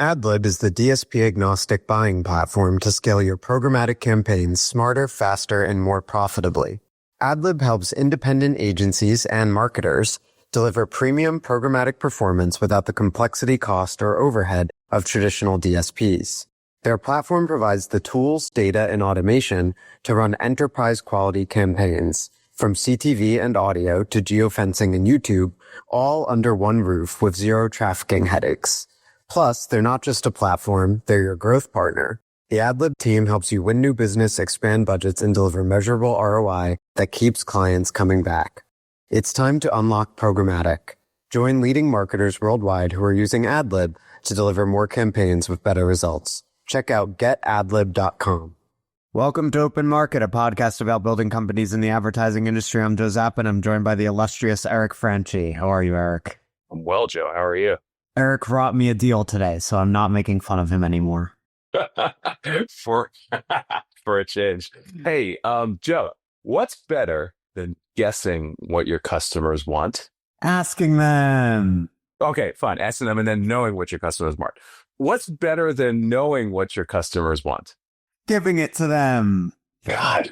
AdLib is the DSP-agnostic buying platform to scale your programmatic campaigns smarter, faster, and more profitably. AdLib helps independent agencies and marketers deliver premium programmatic performance without the complexity, cost, or overhead of traditional DSPs. Their platform provides the tools, data, and automation to run enterprise-quality campaigns, from CTV and audio to geofencing and YouTube, all under one roof with zero trafficking headaches. Plus, they're not just a platform, they're your growth partner. The AdLib team helps you win new business, expand budgets, and deliver measurable ROI that keeps clients coming back. It's time to unlock programmatic. Join leading marketers worldwide who are using AdLib to deliver more campaigns with better results. Check out getadlib.com. Welcome to Open Market, a podcast about building companies in the advertising industry. I'm Joe Zapp, and I'm joined by the illustrious Eric Franchi. How are you, Eric? I'm well, Joe. How are you? Eric brought me a deal today, so I'm not making fun of him anymore. for a change. Hey, Joe, what's better than guessing what your customers want? Asking them. Okay, fine. Asking them and then knowing what your customers want. What's better than knowing what your customers want? Giving it to them. God.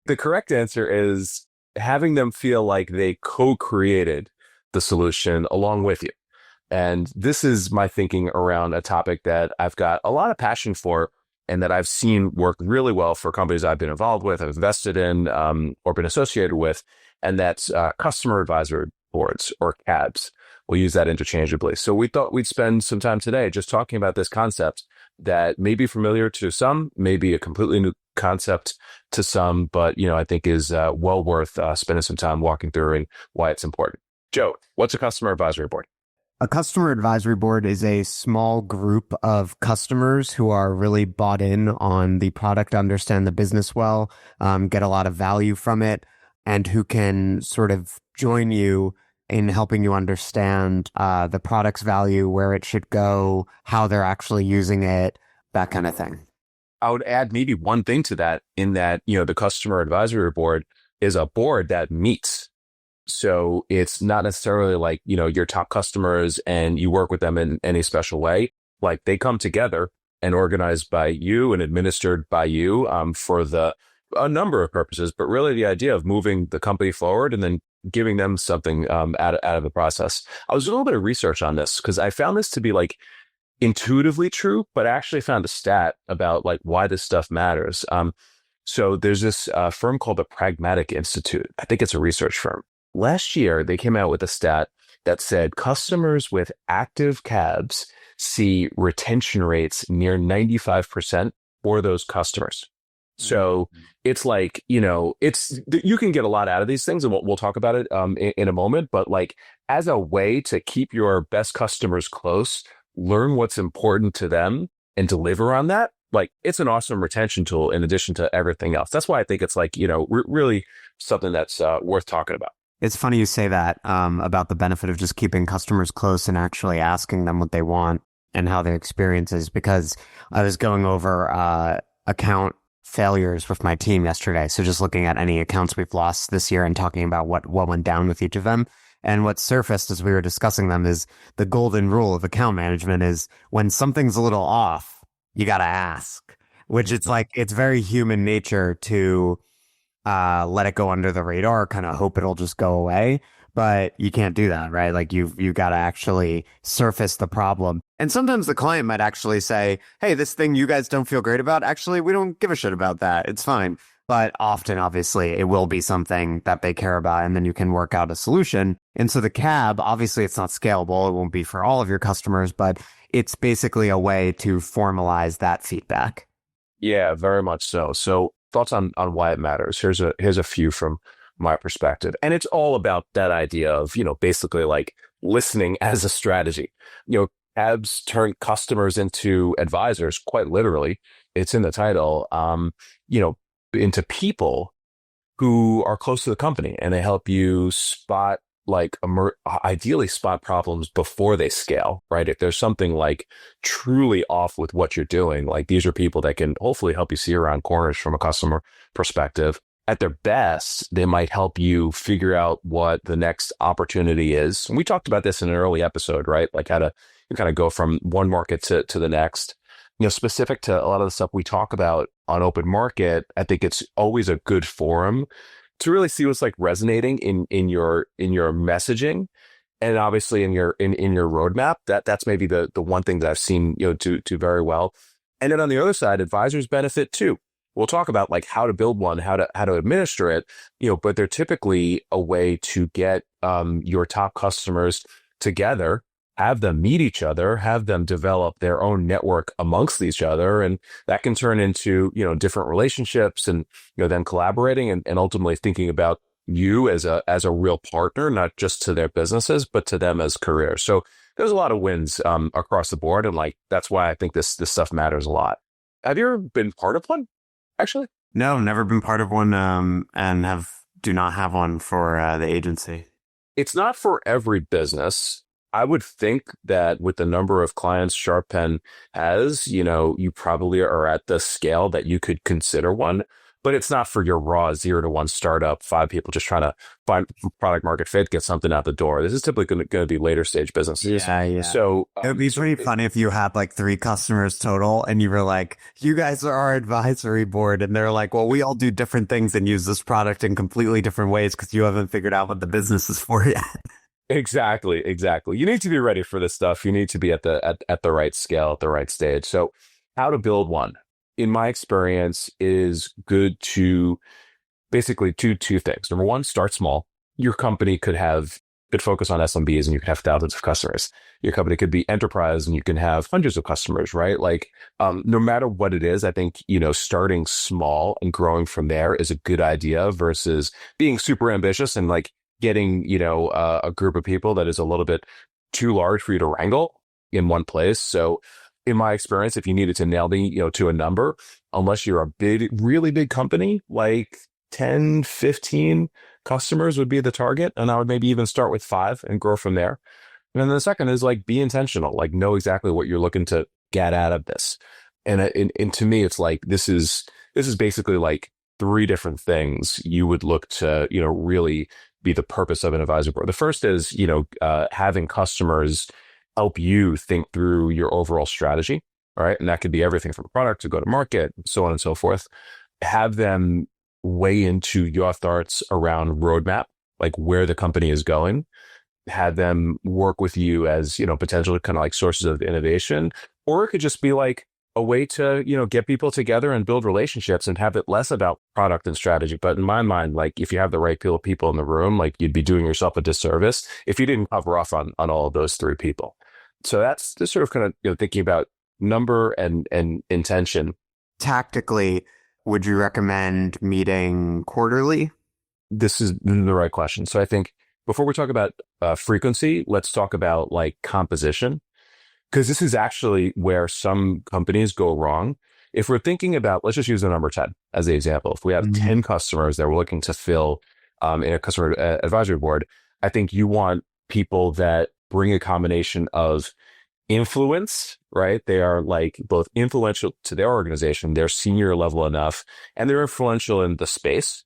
The correct answer is having them feel like they co-created the solution along with you. And this is my thinking around a topic that I've got a lot of passion for and that I've seen work really well for companies I've been involved with, I've invested in, or been associated with, and that's customer advisory boards, or CABs. We'll use that interchangeably. So we thought we'd spend some time today just talking about this concept that may be familiar to some, may be a completely new concept to some, but I think is well worth spending some time walking through and why it's important. Joe, what's a customer advisory board? A customer advisory board is a small group of customers who are really bought in on the product, understand the business well, get a lot of value from it, and who can sort of join you in helping you understand the product's value, where it should go, how they're actually using it, that kind of thing. I would add maybe one thing to that in that, the customer advisory board is a board that meets. So it's not necessarily like, your top customers and you work with them in any special way. Like they come together and organized by you and administered by you for a number of purposes, but really the idea of moving the company forward and then giving them something out of the process. I was doing a little bit of research on this because I found this to be like intuitively true, but I actually found a stat about like why this stuff matters. So there's this firm called the Pragmatic Institute. I think it's a research firm. Last year, they came out with a stat that said customers with active CABs see retention rates near 95% for those customers. So it's like, you can get a lot out of these things, and we'll talk about it in a moment. But like as a way to keep your best customers close, learn what's important to them and deliver on that. Like it's an awesome retention tool in addition to everything else. That's why I think it's like, really something that's worth talking about. It's funny you say that about the benefit of just keeping customers close and actually asking them what they want and how their experience is, because I was going over account failures with my team yesterday. So just looking at any accounts we've lost this year and talking about what went down with each of them. And what surfaced as we were discussing them is the golden rule of account management is when something's a little off, you got to ask, which it's like, it's very human nature to let it go under the radar, kind of hope it'll just go away. But you can't do that, right? Like you got to actually surface the problem. And sometimes the client might actually say, hey, this thing you guys don't feel great about, actually, we don't give a shit about that. It's fine. But often, obviously, it will be something that they care about, and then you can work out a solution. And so the CAB, obviously, it's not scalable. It won't be for all of your customers, but it's basically a way to formalize that feedback. Yeah, very much so. So thoughts on why it matters. Here's a few from my perspective. And it's all about that idea of, basically like listening as a strategy. CABs turn customers into advisors, quite literally. It's in the title, into people who are close to the company, and they help you spot ideally spot problems before they scale, right? If there's something like truly off with what you're doing, like these are people that can hopefully help you see around corners from a customer perspective. at their best, they might help you figure out what the next opportunity is. And we talked about this in an early episode, right? Like how to kind of go from one market to the next. Specific to a lot of the stuff we talk about on open market, I think it's always a good forum to really see what's like resonating in your messaging, and obviously in your roadmap. That's maybe the one thing that I've seen do very well. And then on the other side, advisors benefit too. We'll talk about like how to build one, how to administer it, but they're typically a way to get your top customers together, have them meet each other, have them develop their own network amongst each other. And that can turn into, different relationships and, them collaborating and ultimately thinking about you as a real partner, not just to their businesses, but to them as careers. So there's a lot of wins across the board. And like, that's why I think this stuff matters a lot. Have you ever been part of one, actually? No, never been part of one, and do not have one for the agency. It's not for every business. I would think that with the number of clients SharpPen has, you probably are at the scale that you could consider one, but it's not for your raw 0 to 1 startup, 5 people just trying to find product market fit, get something out the door. This is typically going to be later stage businesses. Yeah. So it would be pretty funny if you had like 3 customers total and you were like, you guys are our advisory board. And they're like, well, we all do different things and use this product in completely different ways because you haven't figured out what the business is for yet. Exactly. You need to be ready for this stuff. You need to be at the right scale, at the right stage. So how to build one, in my experience, is good to basically two things. Number one, start small. Your company could focus on SMBs and you could have thousands of customers. Your company could be enterprise and you can have hundreds of customers, right? Like, no matter what it is, I think, starting small and growing from there is a good idea versus being super ambitious and like getting, a group of people that is a little bit too large for you to wrangle in one place. So in my experience, if you needed to nail the, to a number, unless you're a really big company, like 10, 15 customers would be the target. And I would maybe even start with 5 and grow from there. And then the second is like, be intentional, like know exactly what you're looking to get out of this. And to me, it's like, this is basically like 3 different things you would look to, really be the purpose of an advisory board. The first is, having customers help you think through your overall strategy, right? And that could be everything from product to go to market, so on and so forth. Have them weigh into your thoughts around roadmap, like where the company is going. Have them work with you as, potentially kind of like sources of innovation, or it could just be like a way to, get people together and build relationships and have it less about product and strategy. But in my mind, like if you have the right people in the room, like you'd be doing yourself a disservice if you didn't cover off on all of those 3 people. So that's just sort of kind of, thinking about number and intention. Tactically, would you recommend meeting quarterly? This is the right question. So I think before we talk about frequency, let's talk about like composition. Because this is actually where some companies go wrong. If we're thinking about, let's just use the number 10 as the example. If we have 10 customers that we're looking to fill in a customer advisory board, I think you want people that bring a combination of influence, right? They are like both influential to their organization, they're senior level enough, and they're influential in the space.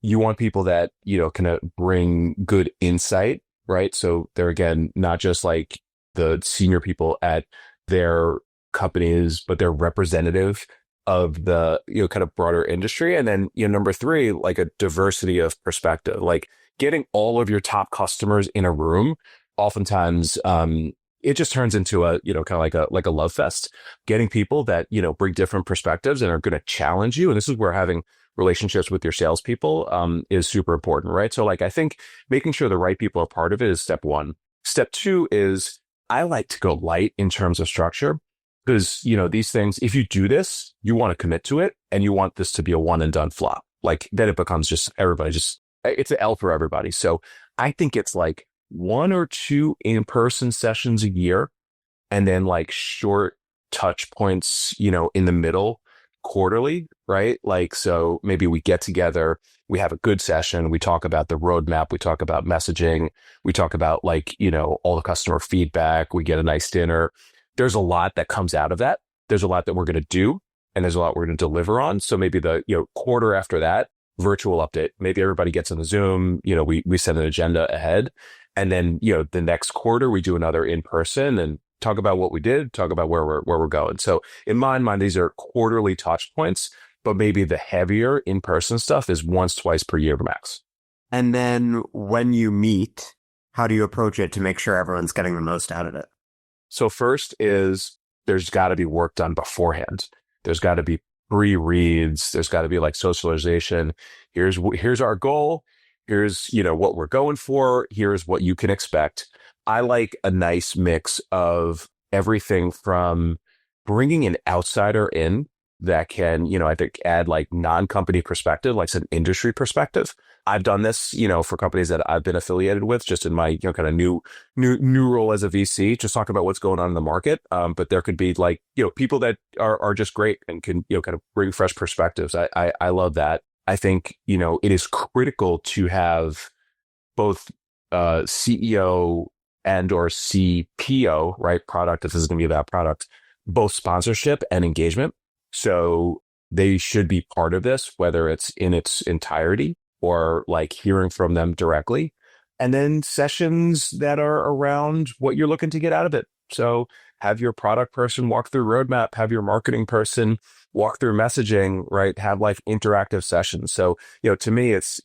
You want people that, can bring good insight, right? So they're, again, not just like the senior people at their companies, but they're representative of the, kind of broader industry. And then, number 3, like a diversity of perspective, like getting all of your top customers in a room. Oftentimes, it just turns into a, kind of like a love fest, getting people that, bring different perspectives and are going to challenge you. And this is where having relationships with your salespeople is super important, right? So like, I think making sure the right people are part of it is step 1. Step 2 is I like to go light in terms of structure because, these things, if you do this, you want to commit to it and you want this to be a one and done flop. Like then it becomes just it's an L for everybody. So I think it's like 1 or 2 in-person sessions a year and then like short touch points, in the middle quarterly, right? Like, so maybe we get together, we have a good session, we talk about the roadmap, we talk about messaging, we talk about like, all the customer feedback, we get a nice dinner. There's a lot that comes out of that. There's a lot that we're going to do and there's a lot we're going to deliver on. So maybe the, quarter after that, virtual update. Maybe everybody gets on the Zoom, we set an agenda ahead. And then, the next quarter, we do another in person and talk about what we did, talk about where we're going. So in my mind, these are quarterly touch points, but maybe the heavier in-person stuff is once, twice per year max. And then when you meet, how do you approach it to make sure everyone's getting the most out of it? So first is there's got to be work done beforehand. There's got to be pre-reads. There's got to be like socialization. Here's our goal. Here's, what we're going for. Here's what you can expect. I like a nice mix of everything from bringing an outsider in that can, I think add like non-company perspective, like an industry perspective. I've done this, for companies that I've been affiliated with, just in my, kind of new role as a VC, just talk about what's going on in the market. But there could be like, people that are just great and can, kind of bring fresh perspectives. I love that. I think, it is critical to have both CEO and or CPO, right? Product, if this is going to be about product, both sponsorship and engagement. So they should be part of this, whether it's in its entirety or like hearing from them directly. And then sessions that are around what you're looking to get out of it. So have your product person walk through roadmap, have your marketing person walk through messaging, right? Have like interactive sessions. So, to me, it's,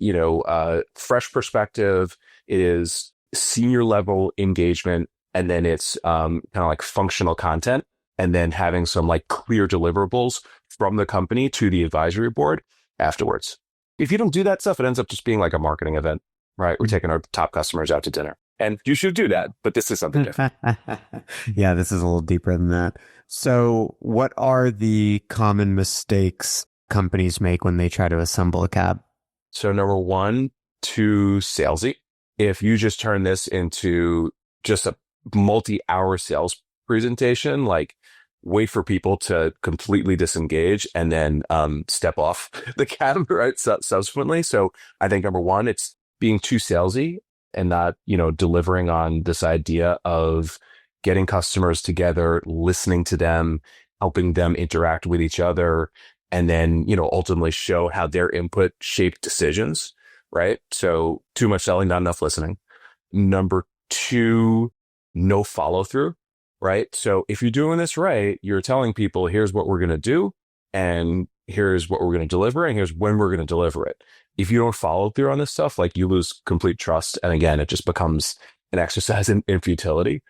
fresh perspective. It is senior level engagement. And then it's kind of like functional content. And then having some like clear deliverables from the company to the advisory board afterwards. If you don't do that stuff, it ends up just being like a marketing event, right? We're taking our top customers out to dinner. And you should do that, but this is something different. Yeah, this is a little deeper than that. So what are the common mistakes companies make when they try to assemble a cab? So number one, too salesy. If you just turn this into just a multi-hour sales presentation, like wait for people to completely disengage and then step off the cab, right? Subsequently. So I think number one, it's being too salesy and not, delivering on this idea of getting customers together, listening to them, helping them interact with each other, and then, ultimately show how their input shaped decisions, right? So too much selling, not enough listening. Number two, no follow through. Right. So if you're doing this right, you're telling people, here's what we're going to do, and here's what we're going to deliver, and here's when we're going to deliver it. If you don't follow through on this stuff, like you lose complete trust. And again, it just becomes an exercise in futility.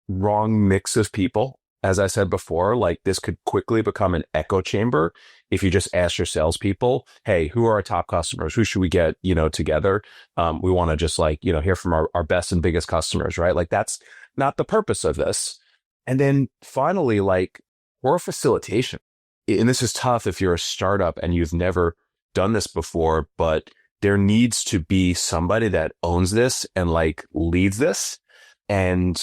Wrong mix of people. As I said before, like this could quickly become an echo chamber if you just ask your salespeople, hey, who are our top customers? Who should we get, together? We want to just like, hear from our best and biggest customers, right? Like that's not the purpose of this. And then finally, like poor facilitation. And this is tough if you're a startup and you've never done this before, but there needs to be somebody that owns this and like leads this. And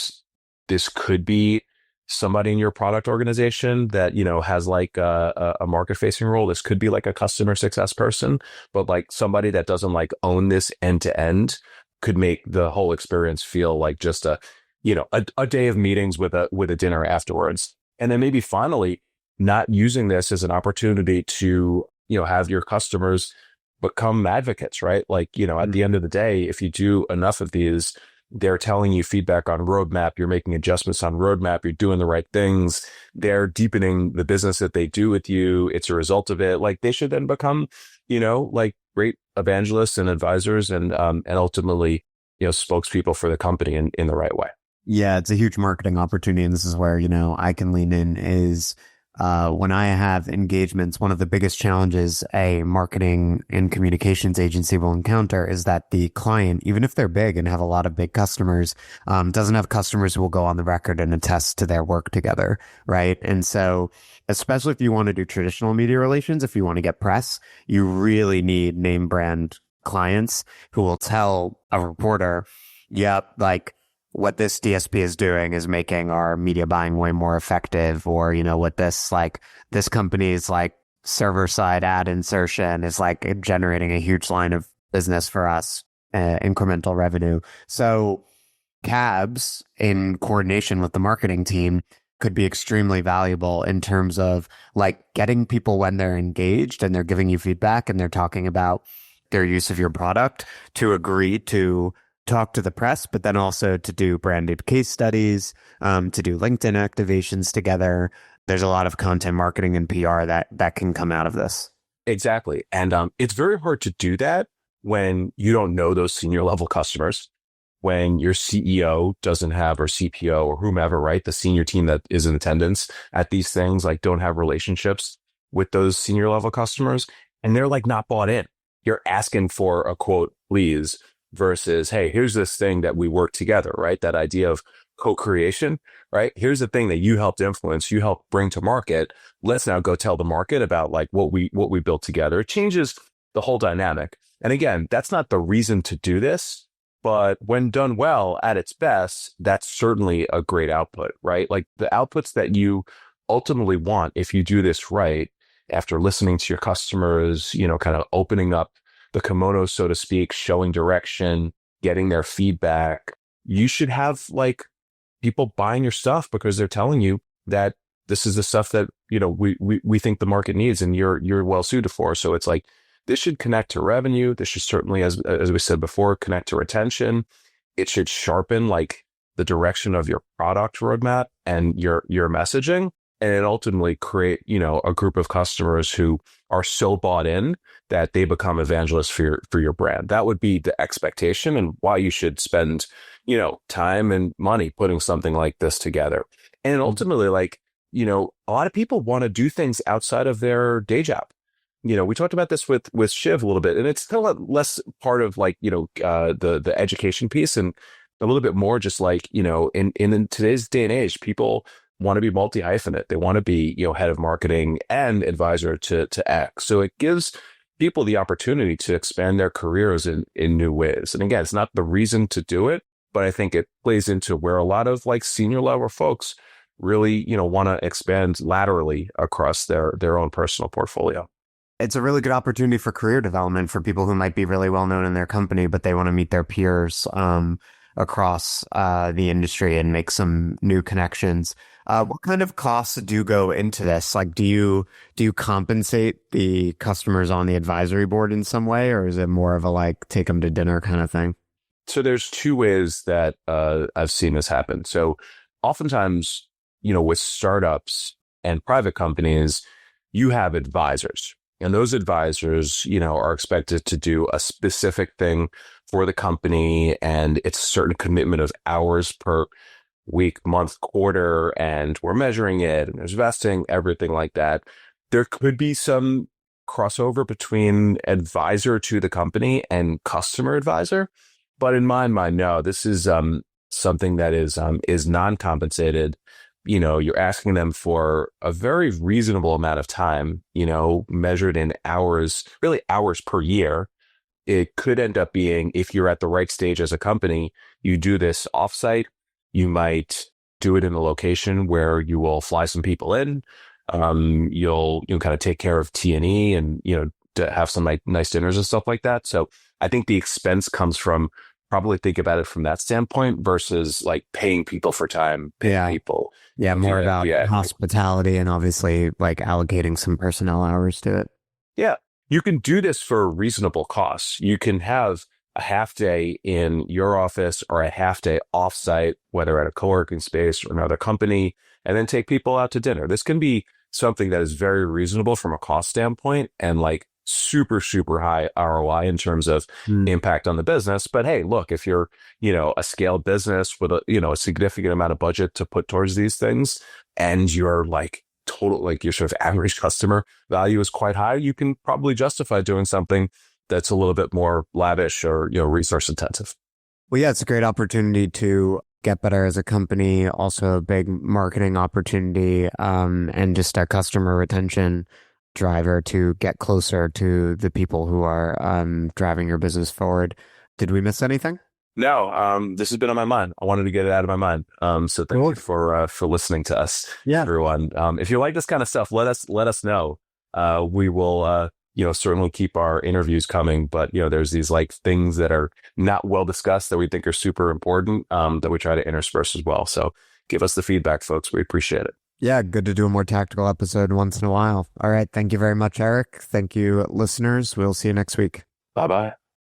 this could be somebody in your product organization that, has like a market facing role. This could be like a customer success person, but like somebody that doesn't like own this end to end could make the whole experience feel like just a day of meetings with a dinner afterwards. And then maybe finally not using this as an opportunity to, have your customers become advocates, right? Like, at the end of the day, if you do enough of these, they're telling you feedback on roadmap, you're making adjustments on roadmap, you're doing the right things, they're deepening the business that they do with you. It's a result of it. Like they should then become, like great evangelists and advisors and ultimately, spokespeople for the company in the right way. Yeah, it's a huge marketing opportunity. And this is where, I can lean in is when I have engagements, one of the biggest challenges a marketing and communications agency will encounter is that the client, even if they're big and have a lot of big customers, doesn't have customers who will go on the record and attest to their work together, right? And so, especially if you want to do traditional media relations, if you want to get press, you really need name brand clients who will tell a reporter, yep, like, what this DSP is doing is making our media buying way more effective, or, what this company's like server side ad insertion is like generating a huge line of business for us, incremental revenue. So cabs in coordination with the marketing team could be extremely valuable in terms of like getting people when they're engaged and they're giving you feedback and they're talking about their use of your product to agree to talk to the press, but then also to do branded case studies, to do LinkedIn activations together. There's a lot of content marketing and PR that can come out of this. Exactly. And it's very hard to do that when you don't know those senior level customers, when your CEO doesn't have, or CPO or whomever, right? The senior team that is in attendance at these things, like don't have relationships with those senior level customers, and they're like not bought in. You're asking for a quote, please, versus, hey, here's this thing that we work together, right? That idea of co-creation, right? Here's the thing that you helped influence, you helped bring to market. Let's now go tell the market about like what we built together. It changes the whole dynamic. And again, that's not the reason to do this, but when done well at its best, that's certainly a great output, right? Like the outputs that you ultimately want, if you do this right, after listening to your customers, kind of opening up the kimono, so to speak, showing direction, getting their feedback, you should have like people buying your stuff because they're telling you that this is the stuff that, we think the market needs and you're well suited for. So it's like, this should connect to revenue. This should certainly, as we said before, connect to retention. It should sharpen like the direction of your product roadmap and your messaging. And it ultimately create, a group of customers who are so bought in that they become evangelists for your brand. That would be the expectation and why you should spend, time and money putting something like this together. And ultimately, like, a lot of people want to do things outside of their day job. We talked about this with Shiv a little bit, and it's still less part of like, the education piece and a little bit more just like, in today's day and age, people want to be multi-hyphenate. They want to be, head of marketing and advisor to X. So it gives people the opportunity to expand their careers in new ways. And again, it's not the reason to do it, but I think it plays into where a lot of like senior level folks really, want to expand laterally across their own personal portfolio. It's a really good opportunity for career development for people who might be really well known in their company, but they want to meet their peers across the industry and make some new connections. What kind of costs do go into this? Like, do you compensate the customers on the advisory board in some way, or is it more of a like take them to dinner kind of thing? So there's two ways that I've seen this happen. So oftentimes, with startups and private companies, you have advisors. And those advisors, are expected to do a specific thing for the company. And it's a certain commitment of hours per week, month, quarter, and we're measuring it and there's vesting, everything like that. There could be some crossover between advisor to the company and customer advisor. But in my mind, no, this is something that is non-compensated. You're asking them for a very reasonable amount of time, measured in hours, really hours per year. It could end up being, if you're at the right stage as a company, you do this offsite. You might do it in a location where you will fly some people in. You'll kind of take care of T&E and, to have some nice dinners and stuff like that. So I think the expense comes from probably think about it from that standpoint versus like paying people for time, paying people. Yeah, more about hospitality and obviously like allocating some personnel hours to it. Yeah, you can do this for reasonable costs. You can have a half day in your office or a half day offsite, whether at a co-working space or another company, and then take people out to dinner. This can be something that is very reasonable from a cost standpoint and like super, super high ROI in terms of impact on the business. But hey, look, if you're, a scaled business with a significant amount of budget to put towards these things and you're like your sort of average customer value is quite high, you can probably justify doing something that's a little bit more lavish or, resource intensive. Well, yeah, it's a great opportunity to get better as a company, also a big marketing opportunity, and just a customer retention driver to get closer to the people who are driving your business forward. Did we miss anything? No, this has been on my mind. I wanted to get it out of my mind. So thank you for listening to us, everyone. If you like this kind of stuff, let us know. We will, certainly keep our interviews coming, but, there's these like things that are not well discussed that we think are super important, that we try to intersperse as well. So give us the feedback, folks. We appreciate it. Yeah, good to do a more tactical episode once in a while. All right. Thank you very much, Eric. Thank you, listeners. We'll see you next week. Bye-bye.